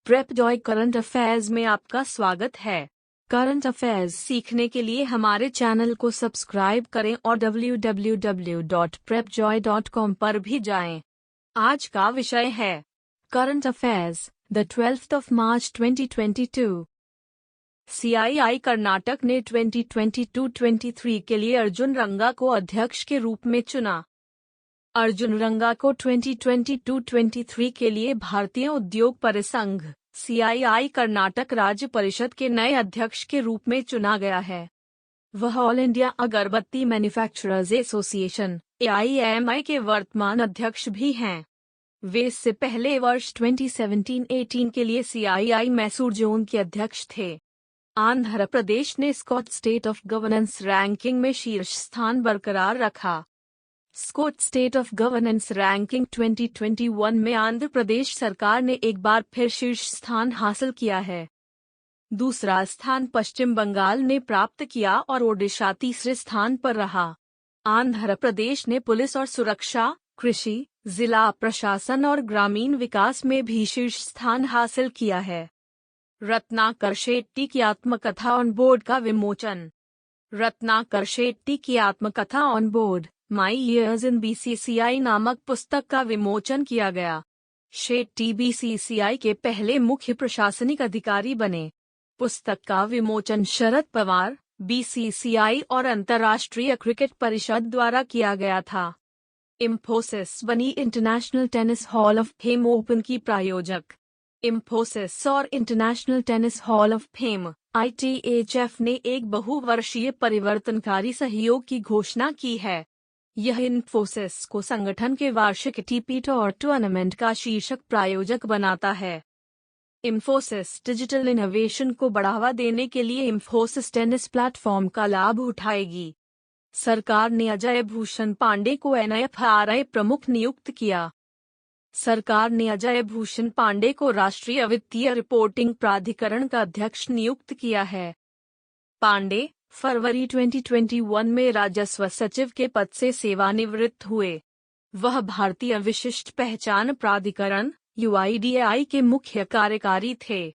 Prep Joy current affairs में आपका स्वागत है। करंट अफेयर्स सीखने के लिए हमारे चैनल को सब्सक्राइब करें और www.prepjoy.com पर भी जाएं। आज का विषय है current affairs the 12th of March 2022। CII Karnataka ने 2022-23 के लिए अर्जुन रंगा को अध्यक्ष के रूप में चुना। अर्जुन रंगा को 2022-23 के लिए भारतीय उद्योग परिसंघ CII कर्नाटक राज्य परिषद के नए अध्यक्ष के रूप में चुना गया है। वह ऑल इंडिया अगरबत्ती मैन्युफैक्चरर्स एसोसिएशन AIAMI के वर्तमान अध्यक्ष भी हैं। वे इससे पहले वर्ष 2017-18 के लिए CII मैसूर जोन के अध्यक्ष थे। आंध्र प्रदेश ने Skoch state of governance ranking में शीर्ष स्थान बरकरार रखा। Skoch state of governance ranking 2021 में आंध्र प्रदेश सरकार ने एक बार फिर शीर्ष स्थान हासिल किया है। दूसरा स्थान पश्चिम बंगाल ने प्राप्त किया और ओडिशा तीसरे स्थान पर रहा। आंध्र प्रदेश ने पुलिस और सुरक्षा, कृषि, जिला प्रशासन और ग्रामीण विकास में भी शीर्ष स्थान हासिल किया है। रत्नाकर शेट्टी की आत्मकथा ऑन बोर्ड का विमोचन। रत्नाकर शेट्टी की आत्मकथा on board my years in BCCI नामक पुस्तक का विमोचन किया गया। शेट्टी BCCI के पहले मुख्य प्रशासनिक अधिकारी बने। पुस्तक का विमोचन शरद पवार, BCCI और अंतर्राष्ट्रीय क्रिकेट परिषद द्वारा किया गया था। इंफोसिस बनी international tennis hall of fame open की प्रायोजक। इंफोसिस और international tennis hall of fame ITHF ने एक बहुवर्षीय परिवर्तनकारी सहयोग की घोषणा की है। यह इंफोसिस को संगठन के वार्षिक ATP टूर टूर्नामेंट का शीर्षक प्रायोजक बनाता है। इंफोसिस डिजिटल इनोवेशन को बढ़ावा देने के लिए इंफोसिस टेनिस प्लेटफॉर्म का लाभ उठाएगी। सरकार ने अजय भूषण पांडे को NIFRI प्रमुख नियुक्त किया। सरकार ने अजय भूषण पांडे को राष्ट्रीय वित्तीय रिपोर्टिंग प्राधिकरण का अध्यक्ष नियुक्त किया है। पांडे फरवरी 2021 में राजस्व सचिव के पद से सेवानिवृत्त हुए। वह भारतीय विशिष्ट पहचान प्राधिकरण UIDAI के मुख्य कार्यकारी थे।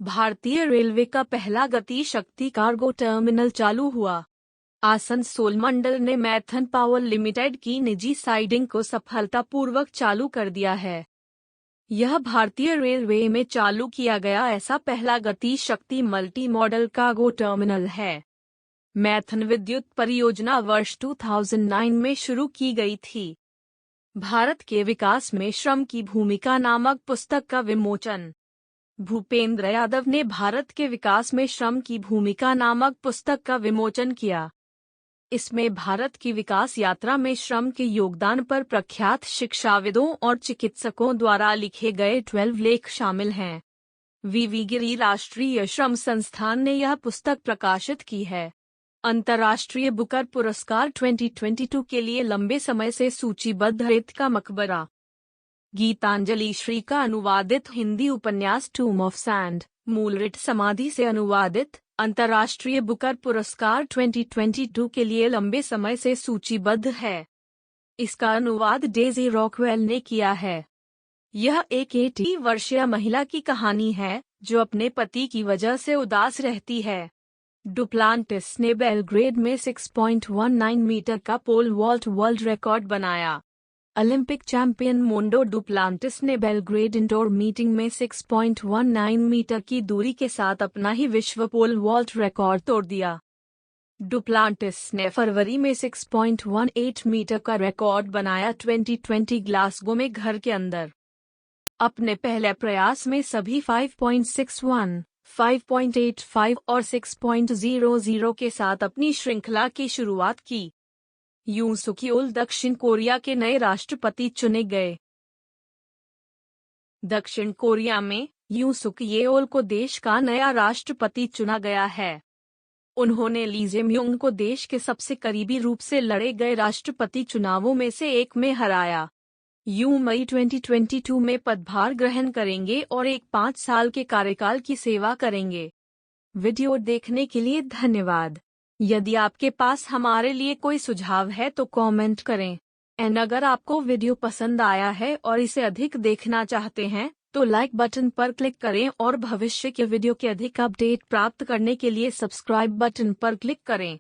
भारतीय रेलवे का पहला गति शक्ति कार्गो टर्मिनल चालू हुआ। आसनसोल मंडल ने मैथन पावर लिमिटेड की निजी साइडिंग को सफलतापूर्वक चालू कर दिया है। यह भारतीय रेलवे में चालू किया गया ऐसा पहला गति शक्ति मल्टी मॉडल कार्गो टर्मिनल है। मैथन विद्युत परियोजना वर्ष 2009 में शुरू की गई थी। भारत के विकास में श्रम की भूमिका नामक पुस्तक का विमोचन। भूपेंद्र यादव ने भारत के विकास में श्रम की भूमिका नामक पुस्तक का विमोचन किया। इसमें भारत की विकास यात्रा में श्रम के योगदान पर प्रख्यात शिक्षाविदों और चिकित्सकों द्वारा लिखे गए 12 लेख शामिल हैं। VV गिरी राष्ट्रीय श्रम संस्थान ने यह पुस्तक प्रकाशित की है। अंतर्राष्ट्रीय बुकर पुरस्कार 2022 के लिए लंबे समय से सूचीबद्ध रेत का मकबरा। गीतांजलि श्री का अनुवादित हिंदी उपन्यास टूम ऑफ सैंड मूल रिट समाधि से अनुवादित अंतर्राष्ट्रीय बुकर पुरस्कार 2022 के लिए लंबे समय से सूचीबद्ध है। इसका अनुवाद डेजी रॉकवेल ने किया है। यह एक 80 वर्षीय महिला की कहानी है जो अपने पति की वजह से उदास रहती है। डुप्लांटिस ने बेलग्रेड में 6.19 मीटर का पोल वॉल्ट वर्ल्ड रिकॉर्ड बनाया। ओलंपिक चैंपियन मोंडो डुप्लांटिस ने बेलग्रेड इंडोर मीटिंग में 6.19 मीटर की दूरी के साथ अपना ही विश्व पोल वॉल्ट रिकॉर्ड तोड़ दिया। डुप्लांटिस ने फरवरी में 6.18 मीटर का रिकॉर्ड बनाया 2020 ग्लासगो में घर के अंदर। अपने पहले प्रयास में सभी 5.61, 5.85 और 6.00 के साथ अपनी श्रृंखला की शुरुआत की। यूं सुक येओल दक्षिण कोरिया के नए राष्ट्रपति चुने गए। दक्षिण कोरिया में यूं सुक येओल को देश का नया राष्ट्रपति चुना गया है। उन्होंने ली जे-म्यूंग को देश के सबसे करीबी रूप से लड़े गए राष्ट्रपति चुनावों में से एक में हराया। यूं मई 2022 में पदभार ग्रहण करेंगे और एक 5 साल के कार्यकाल की सेवा करेंगे। वीडियो देखने के लिए धन्यवाद। यदि आपके पास हमारे लिए कोई सुझाव है तो कमेंट करें। अगर आपको वीडियो पसंद आया है और इसे अधिक देखना चाहते हैं तो लाइक बटन पर क्लिक करें और भविष्य के वीडियो के अधिक अपडेट प्राप्त करने के लिए सब्सक्राइब बटन पर क्लिक करें।